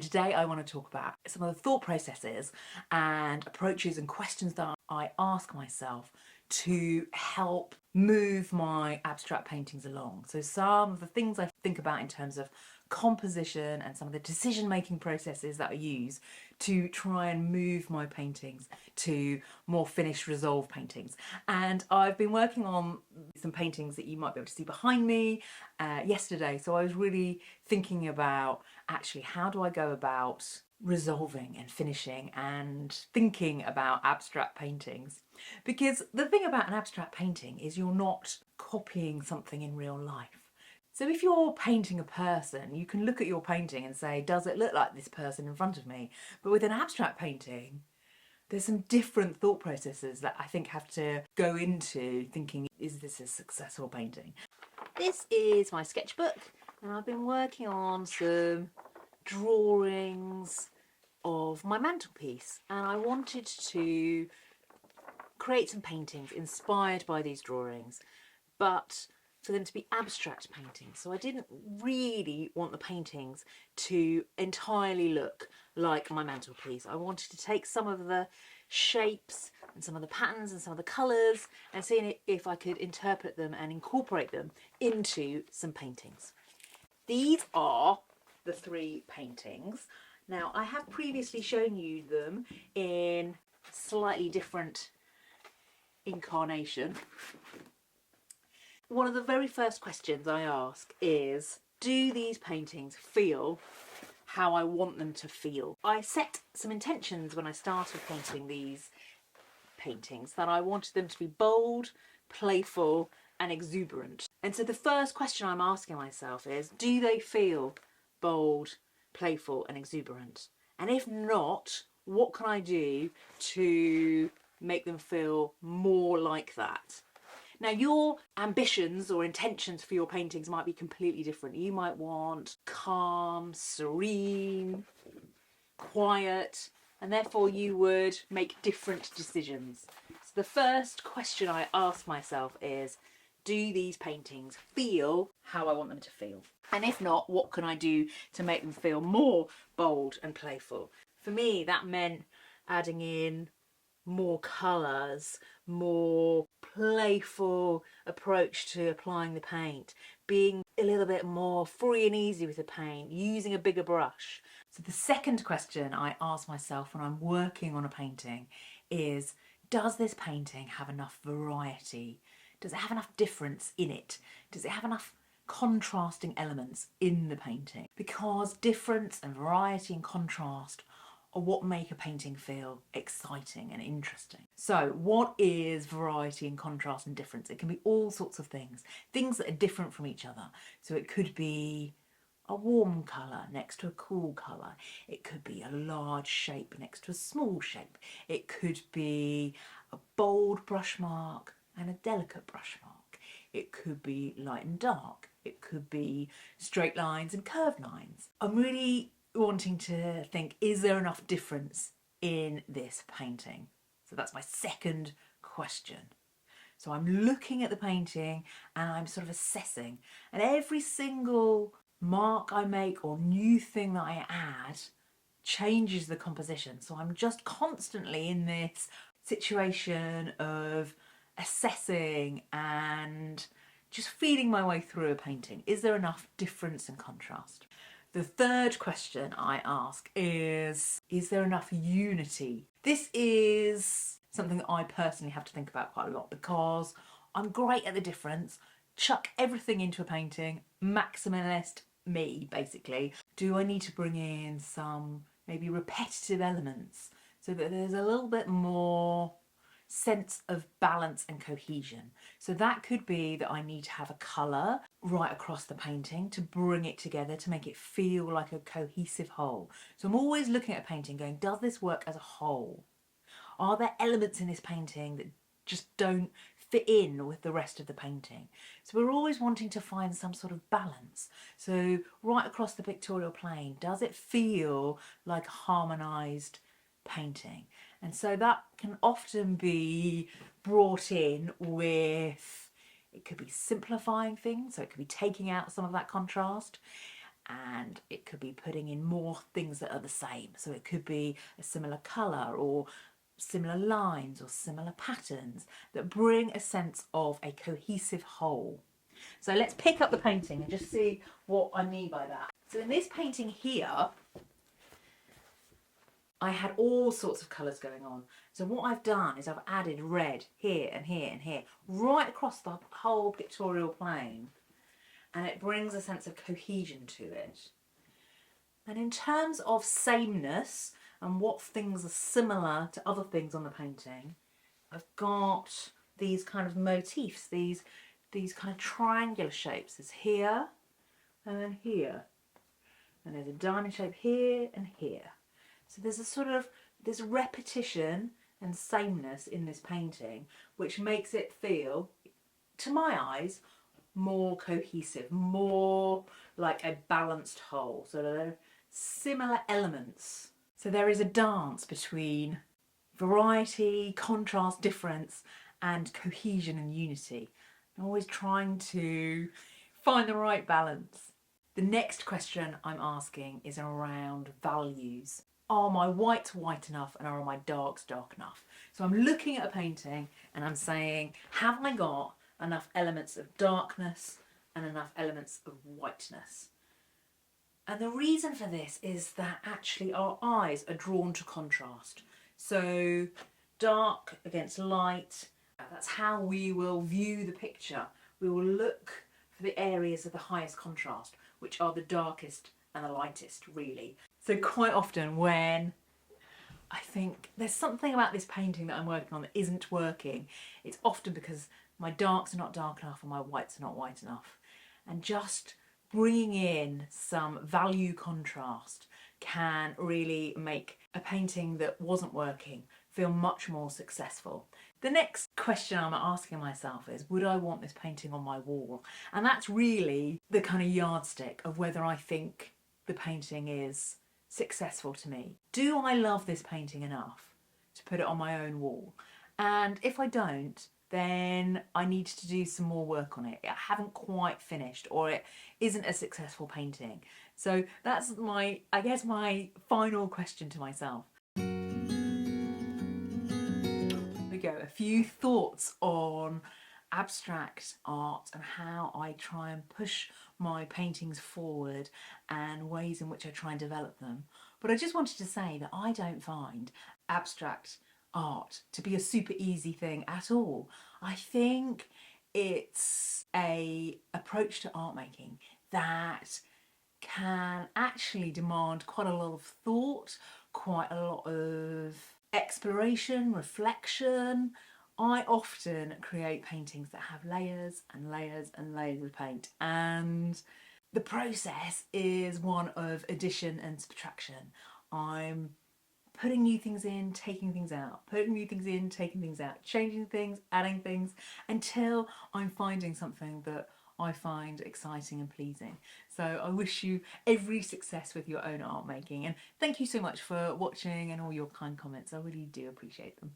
today I want to talk about some of the thought processes and approaches and questions that I ask myself to help move my abstract paintings along. So some of the things I think about in terms of composition and some of the decision-making processes that I use to try and move my paintings to more finished, resolved paintings. And I've been working on some paintings that you might be able to see behind me yesterday. So I was really thinking about actually how do I go about resolving and finishing and thinking about abstract paintings. Because the thing about an abstract painting is you're not copying something in real life. So if you're painting a person, you can look at your painting and say, does it look like this person in front of me? But with an abstract painting, there's some different thought processes that I think have to go into thinking, is this a successful painting? This is my sketchbook, and I've been working on some drawings of my mantelpiece, and I wanted to create some paintings inspired by these drawings, but for them to be abstract paintings. So I didn't really want the paintings to entirely look like my mantelpiece. I wanted to take some of the shapes and some of the patterns and some of the colours and see if I could interpret them and incorporate them into some paintings. These are the three paintings. Now, I have previously shown you them in slightly different incarnation. One of the very first questions I ask is, do these paintings feel how I want them to feel? I set some intentions when I started painting these paintings that I wanted them to be bold, playful and exuberant. And so the first question I'm asking myself is, do they feel bold, playful and exuberant? And if not, what can I do to make them feel more like that? Now, your ambitions or intentions for your paintings might be completely different. You might want calm, serene, quiet, and therefore you would make different decisions. So the first question I ask myself is, do these paintings feel how I want them to feel? And if not, what can I do to make them feel more bold and playful? For me, that meant adding in more colours, more playful approach to applying the paint, being a little bit more free and easy with the paint, using a bigger brush. So the second question I ask myself when I'm working on a painting is, does this painting have enough variety? Does it have enough difference in it? Does it have enough contrasting elements in the painting? Because difference and variety and contrast are what make a painting feel exciting and interesting. So what is variety and contrast and difference? It can be all sorts of things that are different from each other. So it could be a warm colour next to a cool colour. It could be a large shape next to a small shape. It could be a bold brush mark and a delicate brush mark. It could be light and dark. It could be straight lines and curved lines. I'm really wanting to think, is there enough difference in this painting? So that's my second question. So I'm looking at the painting and I'm sort of assessing, and every single mark I make or new thing that I add changes the composition. So I'm just constantly in this situation of assessing and just feeling my way through a painting. Is there enough difference and contrast? The third question I ask is there enough unity? This is something that I personally have to think about quite a lot because I'm great at the difference, chuck everything into a painting, maximalist me basically. Do I need to bring in some maybe repetitive elements so that there's a little bit more sense of balance and cohesion? So that could be that I need to have a colour right across the painting to bring it together, to make it feel like a cohesive whole. So I'm always looking at a painting going, does this work as a whole? Are there elements in this painting that just don't fit in with the rest of the painting? So we're always wanting to find some sort of balance. So right across the pictorial plane, does it feel like a harmonised painting? And so that can often be brought in with, it could be simplifying things, so it could be taking out some of that contrast. and it could be putting in more things that are the same. So it could be a similar colour or similar lines or similar patterns that bring a sense of a cohesive whole. So let's pick up the painting and just see what I mean by that. So in this painting here, I had all sorts of colours going on. So what I've done is I've added red here and here and here, right across the whole pictorial plane. And it brings a sense of cohesion to it. And in terms of sameness and what things are similar to other things on the painting, I've got these kind of motifs, these kind of triangular shapes. There's here and then here. And there's a diamond shape here and here. So there's a sort of this repetition and sameness in this painting, which makes it feel, to my eyes, more cohesive, more like a balanced whole. So there are similar elements. So there is a dance between variety, contrast, difference, and cohesion and unity. I'm always trying to find the right balance. The next question I'm asking is around values. Are my whites white enough and are my darks dark enough? So I'm looking at a painting and I'm saying, have I got enough elements of darkness and enough elements of whiteness? And the reason for this is that actually our eyes are drawn to contrast. So dark against light, that's how we will view the picture. We will look for the areas of the highest contrast, which are the darkest and the lightest, really. So quite often when I think there's something about this painting that I'm working on that isn't working, it's often because my darks are not dark enough and my whites are not white enough. And just bringing in some value contrast can really make a painting that wasn't working feel much more successful. The next question I'm asking myself is, would I want this painting on my wall? And that's really the kind of yardstick of whether I think the painting is successful to me. Do I love this painting enough to put it on my own wall? And if I don't, then I need to do some more work on it. I haven't quite finished, or it isn't a successful painting. So that's my final question to myself. Here we go, a few thoughts on abstract art and how I try and push my paintings forward and ways in which I try and develop them. But I just wanted to say that I don't find abstract art to be a super easy thing at all. I think it's a approach to art making that can actually demand quite a lot of thought, quite a lot of exploration, reflection. I often create paintings that have layers and layers and layers of paint, and the process is one of addition and subtraction. I'm putting new things in, taking things out, putting new things in, taking things out, changing things, adding things, until I'm finding something that I find exciting and pleasing. So I wish you every success with your own art making, and thank you so much for watching and all your kind comments. I really do appreciate them.